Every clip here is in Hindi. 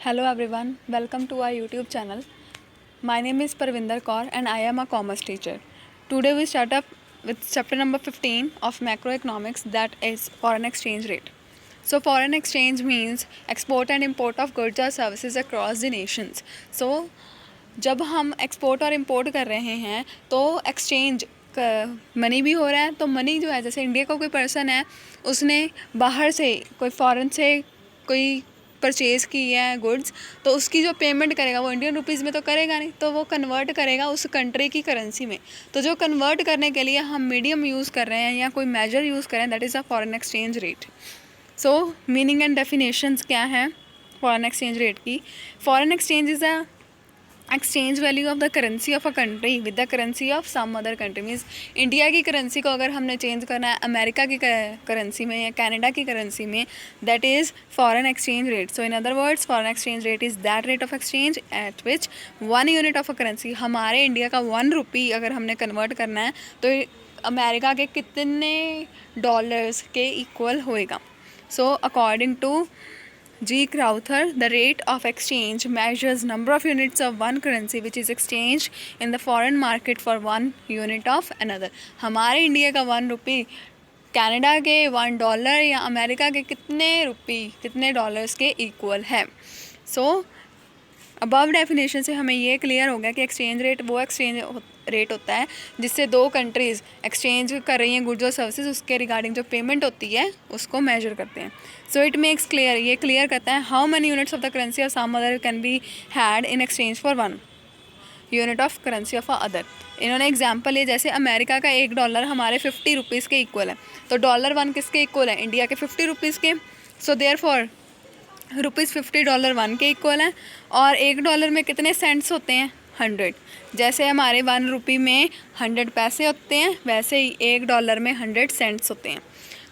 Hello everyone, welcome to our YouTube channel. My name is Parvinder Kaur and I am a commerce teacher. Today we start up with chapter number 15 of macroeconomics, that is foreign exchange rate. So foreign exchange means export and import of goods or services across the nations. So जब हम एक्सपोर्ट और इंपोर्ट कर रहे हैं तो एक्सचेंज मनी भी हो रहा है। तो मनी जो है, जैसे इंडिया का कोई पर्सन है, उसने बाहर से कोई फॉरेन से कोई परचेज़ की है गुड्स, तो उसकी जो पेमेंट करेगा वो इंडियन रुपीज़ में तो करेगा नहीं, तो वो कन्वर्ट करेगा उस कंट्री की करेंसी में। तो जो कन्वर्ट करने के लिए हम मीडियम यूज़ कर रहे हैं या कोई मेजर यूज़ कर रहे हैं, that is a foreign exchange rate. So meaning and definitions क्या हैं फॉरेन एक्सचेंज रेट की? Foreign exchange is a exchange value of the currency of a country with the currency of some other country. Means India की करेंसी को अगर हमने चेंज करना है अमेरिका की करेंसी में या कनाडा की करेंसी में, that is foreign exchange rate. So in other words, foreign exchange rate is that rate of exchange eight which 1 unit of a currency, हमारे इंडिया का 1 रुपी अगर हमने कन्वर्ट करना है तो अमेरिका के कितने डॉलर्स के इक्वल होएगा। So according to G. Crowther, the rate of exchange measures number of units of one currency which is exchanged in the foreign market for 1 unit of another. हमारे इंडिया का 1 रुपी कनाडा के $1 या अमेरिका के कितने डॉलर्स के इक्वल है। सो अबव डेफिनेशन से हमें ये क्लियर हो गया कि एक्सचेंज रेट वो एक्सचेंज रेट होता है जिससे दो कंट्रीज़ एक्सचेंज कर रही हैं गुड्स और सर्विसेज, उसके रिगार्डिंग जो पेमेंट होती है उसको मेजर करते हैं। सो इट मेक्स क्लियर, ये क्लियर करता है how many units of the currency of some other can be had in exchange for 1 unit of currency of other. इन्होंने एग्जाम्पल लिया, जैसे अमेरिका का $1 हमारे 50 रुपीज़ के इक्वल है, तो $1 किसके इक्वल है? इंडिया के 50 रुपीज़ के। सो देयर फॉर ₹50 $1 के इक्वल है। और $1 में कितने सेंट्स होते हैं? 100। जैसे हमारे 1 रुपी में 100 पैसे होते हैं, वैसे ही $1 में 100 सेंट्स होते हैं।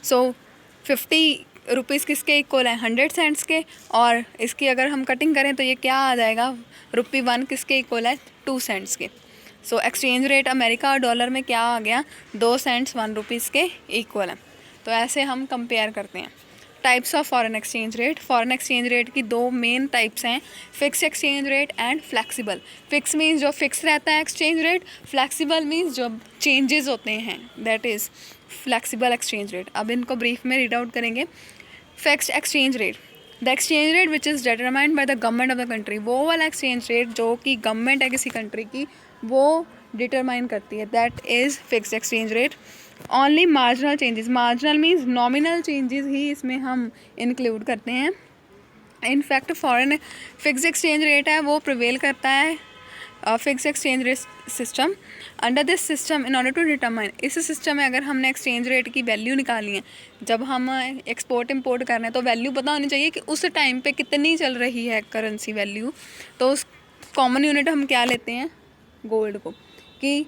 सो 50 रुपीज़ किसके इक्वल है? 100 सेंट्स के। और इसकी अगर हम कटिंग करें तो ये क्या आ जाएगा? ₹1 किसके इक्वल है? 2 सेंट्स के। सो एक्सचेंज रेट अमेरिका और डॉलर में क्या आ गया? 2 सेंट्स 1 रुपीज़ के इक्वल है। तो ऐसे हम कंपेयर करते हैं। Types of foreign exchange rate. Foreign exchange rate की 2 मेन टाइप्स हैं, fix exchange rate and flexible. Fix means जो फिक्स रहता है एक्सचेंज रेट, फ्लेक्सिबल मीन्स जो चेंजेस होते हैं, that is flexible exchange rate. अब इनको ब्रीफ में रीड आउट करेंगे। Fixed exchange rate, the exchange rate which is determined by the government of the country. वो वाला एक्सचेंज रेट जो कि गवर्नमेंट है किसी कंट्री की, वो डिटरमाइन करती है, that is fixed exchange rate. Only marginal changes, marginal means nominal changes ही इसमें हम इंक्लूड करते हैं। In fact foreign fix exchange rate है वो प्रिवेल करता है fix exchange rate system. Under this system in order to determine, इस सिस्टम में अगर हमने एक्सचेंज रेट की वैल्यू निकाली है, जब हम एक्सपोर्ट इंपोर्ट कर रहे हैं तो वैल्यू पता होनी चाहिए कि उस टाइम पे कितनी चल रही है करेंसी वैल्यू। तो उस कॉमन यूनिट हम क्या लेते हैं? गोल्ड को, कि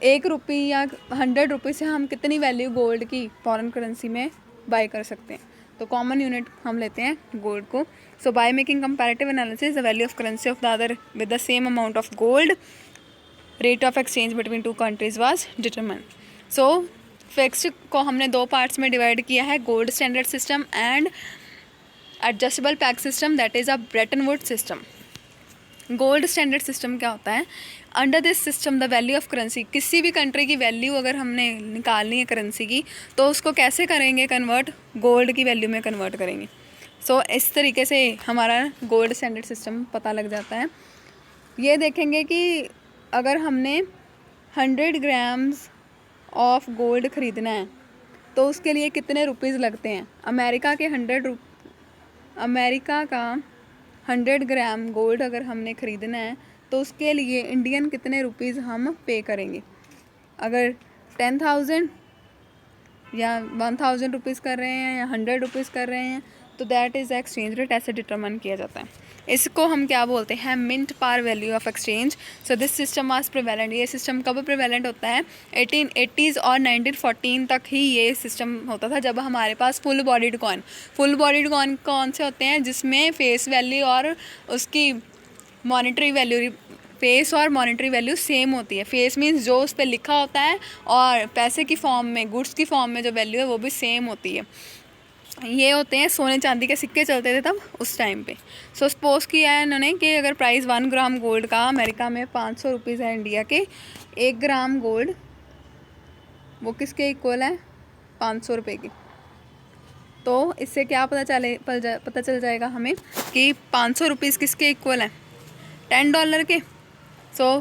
1 रुपी या 100 रुपी से हम कितनी वैल्यू गोल्ड की फॉरेन करेंसी में बाय कर सकते हैं। तो कॉमन यूनिट हम लेते हैं गोल्ड को। So by making comparative analysis the value of currency of the other with the same amount of gold, rate of exchange between 2 countries was determine. So fixed को हमने 2 पार्ट्स में डिवाइड किया है, gold standard system and adjustable peg system, that is a Bretton Wood system. Gold standard system क्या होता है? Under this system the value of currency, किसी भी कंट्री की वैल्यू अगर हमने निकालनी है करेंसी की, तो उसको कैसे करेंगे कन्वर्ट? गोल्ड की वैल्यू में कन्वर्ट करेंगे। सो इस तरीके से हमारा गोल्ड स्टैंडर्ड सिस्टम पता लग जाता है। ये देखेंगे कि अगर हमने 100 ग्राम्स ऑफ गोल्ड ख़रीदना है तो उसके लिए कितने रुपीज़ लगते हैं? अमेरिका का 100 ग्राम गोल्ड अगर हमने ख़रीदना है तो उसके लिए इंडियन कितने रुपीज़ हम पे करेंगे? अगर 10,000 या 1,000 रुपीज़ कर रहे हैं या 100 रुपीज़ कर रहे हैं, तो दैट इज़ एक्सचेंज रेट, ऐसे डिटरमाइन किया जाता है। इसको हम क्या बोलते हैं? Mint par value of exchange. So this system was prevalent, ये सिस्टम कब प्रिवेलेंट होता है? 1880s और 1914 तक ही ये सिस्टम होता था, जब हमारे पास फुल बॉडीड कॉइन कौन से होते हैं? जिसमें फेस वैल्यू और उसकी मॉनेटरी वैल्यू, फेस और मॉनेटरी वैल्यू सेम होती है। फेस मीन्स जो उस पर लिखा होता है, और पैसे की फॉर्म में, गुड्स की फॉर्म में जो वैल्यू है वो भी सेम होती है। ये होते हैं सोने चांदी के सिक्के चलते थे तब उस टाइम पे। सो सपोज किया है इन्होंने कि अगर प्राइस 1 ग्राम गोल्ड का अमेरिका में 500 रुपीज़ है, इंडिया के 1 ग्राम गोल्ड वो किसके इक्वल है, 500 रुपये की। तो इससे क्या पता चल जाएगा हमें कि 500 रुपीज़ किसके इक्वल है, $10 के। So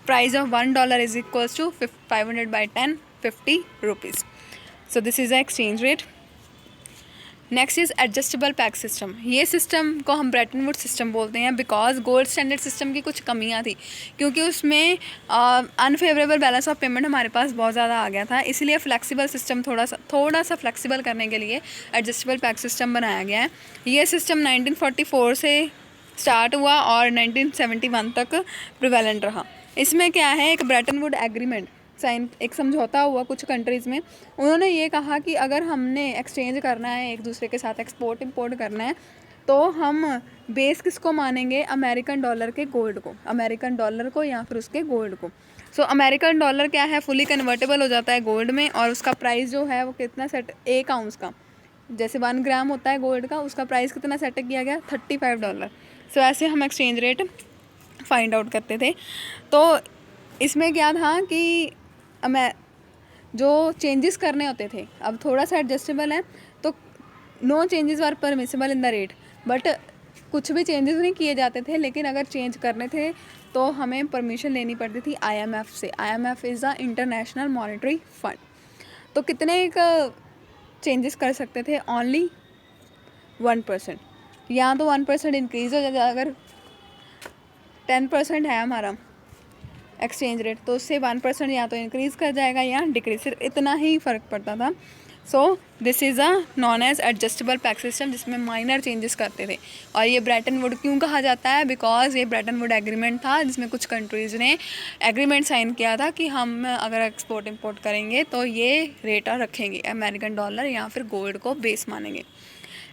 price of $1 is equals to 500/10, 50 rupees. So this is the exchange rate. Next is adjustable peg system. ये सिस्टम को हम ब्रेटन वुड सिस्टम बोलते हैं बिकॉज गोल्ड स्टैंडर्ड सिस्टम की कुछ कमियां थी, क्योंकि उसमें अनफेवरेबल बैलेंस ऑफ पेमेंट हमारे पास बहुत ज़्यादा आ गया था। इसीलिए फ्लेक्सिबल सिस्टम थोड़ा सा फ्लेक्सिबल करने के लिए एडजस्टेबल पैक सिस्टम बनाया गया है। ये सिस्टम 1944 से स्टार्ट हुआ और 1971 तक प्रिवेलेंट रहा। इसमें क्या है, एक ब्रेटन वुड एग्रीमेंट साइन, एक समझौता हुआ कुछ कंट्रीज़ में। उन्होंने ये कहा कि अगर हमने एक्सचेंज करना है एक दूसरे के साथ, एक्सपोर्ट इंपोर्ट करना है, तो हम बेस किसको मानेंगे, अमेरिकन डॉलर के गोल्ड को, अमेरिकन डॉलर को या फिर उसके गोल्ड को। सो अमेरिकन डॉलर क्या है, फुली कन्वर्टेबल हो जाता है गोल्ड में, और उसका प्राइस जो है वो कितना सेट, 1 आउंस का, जैसे 1 ग्राम होता है गोल्ड का, उसका प्राइस कितना सेट किया गया, $35। सो ऐसे हम एक्सचेंज रेट फाइंड आउट करते थे। तो इसमें क्या था कि जो चेंजेस करने होते थे, अब थोड़ा सा एडजस्टेबल है तो no changes were permissible in the rate, but कुछ भी चेंजेस नहीं किए जाते थे, लेकिन अगर चेंज करने थे तो हमें परमिशन लेनी पड़ती थी IMF से। IMF is the international monetary fund. तो कितने चेंजेस कर सकते थे, ओनली 1%। या तो 1% इंक्रीज़ हो जाता, अगर 10% है हमारा एक्सचेंज रेट तो उससे 1% या तो इंक्रीज़ कर जाएगा या डिक्रीज, सिर्फ इतना ही फ़र्क पड़ता था। So this is a non age adjustable peg system, जिसमें माइनर चेंजेस करते थे। और ये ब्रेटन वुड क्यों कहा जाता है, बिकॉज ये ब्रेटन वुड एग्रीमेंट था, जिसमें कुछ कंट्रीज़ ने एग्रीमेंट साइन किया था कि हम अगर एक्सपोर्ट इंपोर्ट करेंगे तो ये रेट रखेंगे, अमेरिकन डॉलर या फिर गोल्ड को बेस मानेंगे।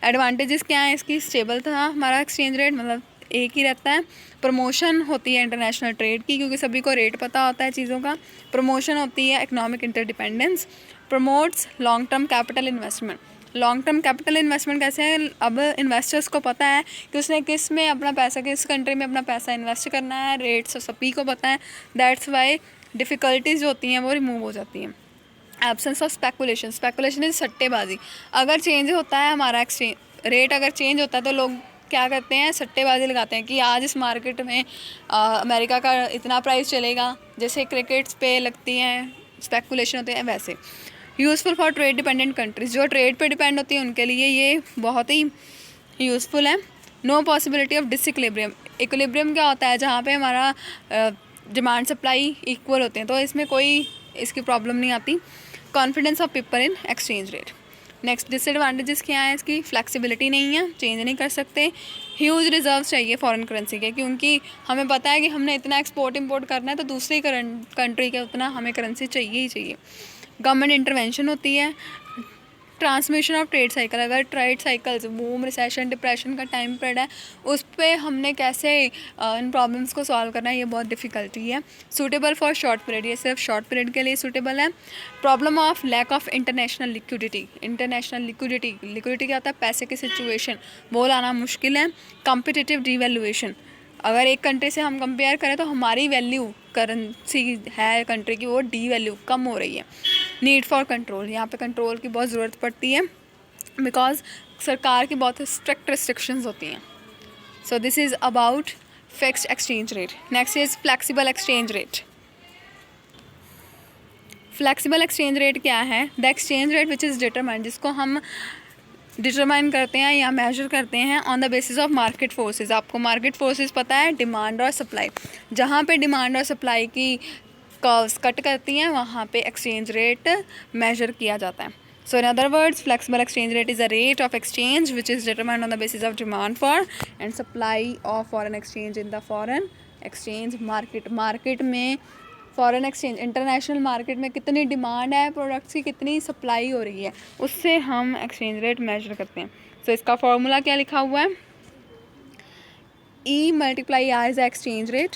एडवांटेजेस क्या है इसकी, स्टेबल था हमारा एक्सचेंज रेट, मतलब एक ही रहता है। प्रमोशन होती है इंटरनेशनल ट्रेड की, क्योंकि सभी को रेट पता होता है चीज़ों का। प्रमोशन होती है economic interdependence. Promotes long term capital investment. Long term capital investment कैसे है, अब इन्वेस्टर्स को पता है कि उसने किस में अपना पैसा, किस कंट्री में अपना पैसा इन्वेस्ट करना है, रेट्स सभी को पता है। दैट्स वाई डिफ़िकल्टीज जो होती हैं वो रिमूव हो जाती हैं। Absence of speculation. Speculation is सट्टेबाजी। अगर चेंज होता है हमारा एक्सचेंज रेट, अगर चेंज होता है तो लोग क्या करते हैं, सट्टेबाजी लगाते हैं कि आज इस मार्केट में अमेरिका का इतना प्राइस चलेगा, जैसे क्रिकेट्स पे लगती हैं स्पेकुलेशन होते हैं वैसे। Useful for trade dependent countries, जो ट्रेड पे डिपेंड होती है उनके लिए ये बहुत ही यूज़फुल है। No possibility of disequilibrium. Equilibrium क्या होता है, जहाँ पे हमारा डिमांड सप्लाई इक्वल होते हैं, तो इसमें कोई इसकी प्रॉब्लम नहीं आती। Confidence of people in exchange rate. Next disadvantages क्या है इसकी, फ्लेक्सिबिलिटी नहीं है, चेंज नहीं कर सकते। ह्यूज रिजर्व चाहिए फॉरेन करेंसी के, क्योंकि हमें पता है कि हमने इतना एक्सपोर्ट इंपोर्ट करना है तो दूसरी कंट्री के उतना हमें करेंसी चाहिए ही चाहिए। गवर्नमेंट इंटरवेंशन होती है। ट्रांसमिशन ऑफ ट्रेड साइकिल, अगर trade cycles boom, recession, depression का टाइम पीरियड है, उस पर हमने कैसे इन प्रॉब्लम्स को सॉल्व करना है, ये बहुत डिफ़िकल्टी है। सूटेबल फॉर शॉर्ट पीरियड, ये सिर्फ शॉर्ट पीरियड के लिए सूटेबल है। Problem of lack of international liquidity. International liquidity क्या होता है, पैसे की सिचुएशन, वो लाना मुश्किल है। कॉम्पिटिटिव डिवैल्यूएशन, अगर एक कंट्री से हम कंपेयर करें तो हमारी वैल्यू करेंसी है कंट्री की वो डी वैल्यू कम हो रही है। नीड फॉर कंट्रोल, यहाँ पे कंट्रोल की बहुत ज़रूरत पड़ती है बिकॉज सरकार की बहुत स्ट्रिक्ट रिस्ट्रिक्शंस होती हैं। सो this is about fixed exchange rate. Next is flexible exchange rate. Flexible exchange rate क्या है, the exchange rate which is determined, जिसको हम डिटरमाइन करते हैं या मेजर करते हैं on the basis of market forces. आपको मार्केट फोर्सेस पता है, डिमांड और सप्लाई, जहाँ पे डिमांड और सप्लाई की कर्व्स कट करती हैं वहाँ पे एक्सचेंज रेट मेजर किया जाता है। So in other words, flexible exchange rate is a rate of exchange which is determined on the basis of demand for and supply of foreign exchange in the foreign exchange market. Market में फॉरेन एक्सचेंज, इंटरनेशनल मार्केट में कितनी डिमांड है प्रोडक्ट्स की, कितनी सप्लाई हो रही है, उससे हम एक्सचेंज रेट मेजर करते हैं। सो इसका फॉर्मूला क्या लिखा हुआ है, E multiply R is exchange rate,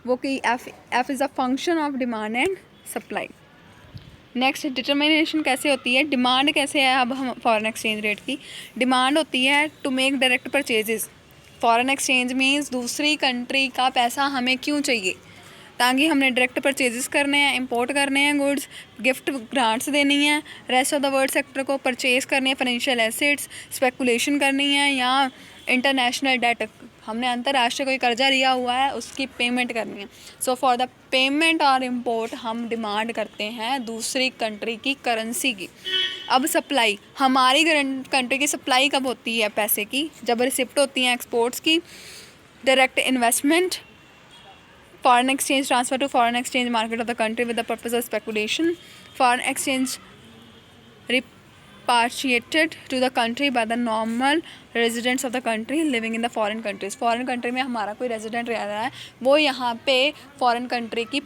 वो कि F is a function of demand and supply. Next determination कैसे होती है, डिमांड कैसे है। अब हम फॉरेन एक्सचेंज रेट की डिमांड होती है to make direct purchases. Foreign exchange means दूसरी कंट्री का पैसा हमें क्यों चाहिए, ताकि हमने डायरेक्ट परचेजेस करने हैं, इंपोर्ट करने हैं गुड्स, गिफ्ट ग्रांट्स देनी है, rest of the world sector को परचेज करनी है, फाइनेंशियल एसेट्स, स्पेकुलेशन करनी है, या इंटरनेशनल डेट, हमने अंतर्राष्ट्रीय कोई कर्जा लिया हुआ है उसकी पेमेंट करनी है। सो फॉर द पेमेंट और इम्पोर्ट हम डिमांड करते हैं दूसरी कंट्री की करेंसी की। अब सप्लाई, हमारी कंट्री की सप्लाई कब होती है पैसे की, जब रिसिप्ट होती हैं एक्सपोर्ट्स की। Direct investment, foreign exchange transfer to foreign exchange market of the country with the purpose of speculation, foreign exchange repatriated to the country by the normal residents of the country living in the foreign countries। Foreign country में हमारा कोई रेजिडेंट रह रहा है, वो यहाँ पे फॉरेन कंट्री की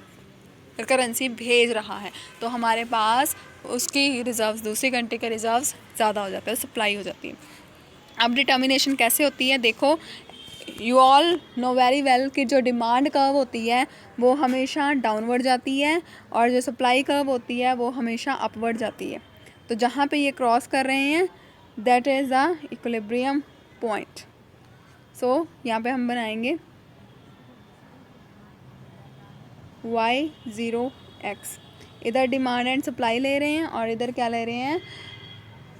करेंसी भेज रहा है, तो हमारे पास उसकी रिजर्व्स, दूसरी कंट्री के रिजर्व्स ज़्यादा हो जाते हैं, सप्लाई हो जाती है। अब डिटर्मिनेशन कैसे होती है, देखो you all know very well कि जो डिमांड कर्व होती है वो हमेशा डाउनवर्ड जाती है और जो सप्लाई कर्व होती है वो हमेशा अपवर्ड जाती है। तो जहाँ पे ये क्रॉस कर रहे हैं that is the equilibrium point. So यहाँ पे हम बनाएंगे y0x, इधर डिमांड एंड सप्लाई ले रहे हैं और इधर क्या ले रहे हैं,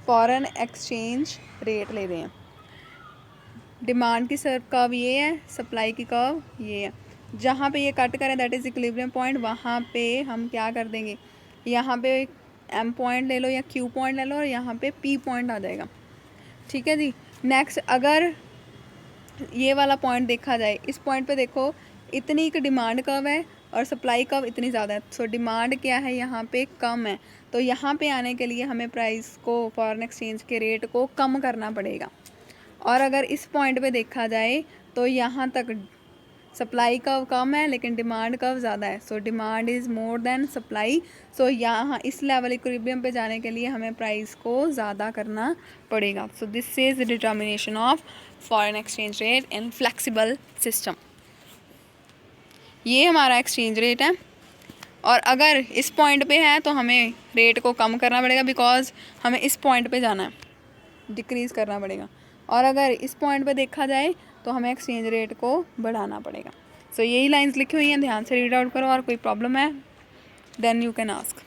फॉरेन एक्सचेंज रेट ले रहे हैं। डिमांड की कर्व ये है, सप्लाई की कर्व ये है। जहाँ पे ये कट करें दैट इज़ इक्विलिब्रियम पॉइंट, वहाँ पे हम क्या कर देंगे, यहाँ पे एम पॉइंट ले लो या क्यू पॉइंट ले लो और यहाँ पे पी पॉइंट आ जाएगा। ठीक है जी। नेक्स्ट अगर ये वाला पॉइंट देखा जाए, इस पॉइंट पे देखो इतनी एक डिमांड कर्व है और सप्लाई कर्व इतनी ज़्यादा है। सो डिमांड क्या है यहाँ पे कम है, तो यहाँ पे आने के लिए हमें प्राइस को, फॉरेन एक्सचेंज के रेट को कम करना पड़ेगा। और अगर इस पॉइंट पे देखा जाए तो यहाँ तक सप्लाई कर्व कम है लेकिन डिमांड कर्व ज़्यादा है। So demand is more than supply. So यहाँ इस लेवल इक्विलिब्रियम पे जाने के लिए हमें प्राइस को ज़्यादा करना पड़ेगा। सो this is the determination of foreign exchange rate in flexible system. ये हमारा एक्सचेंज रेट है और अगर इस पॉइंट पे है तो हमें रेट को कम करना पड़ेगा बिकॉज हमें इस पॉइंट पे जाना है, डिक्रीज़ करना पड़ेगा। और अगर इस पॉइंट पे देखा जाए तो हमें एक्सचेंज रेट को बढ़ाना पड़ेगा। सो यही लाइंस लिखी हुई हैं, ध्यान से रीड आउट करो और कोई प्रॉब्लम है देन यू कैन आस्क।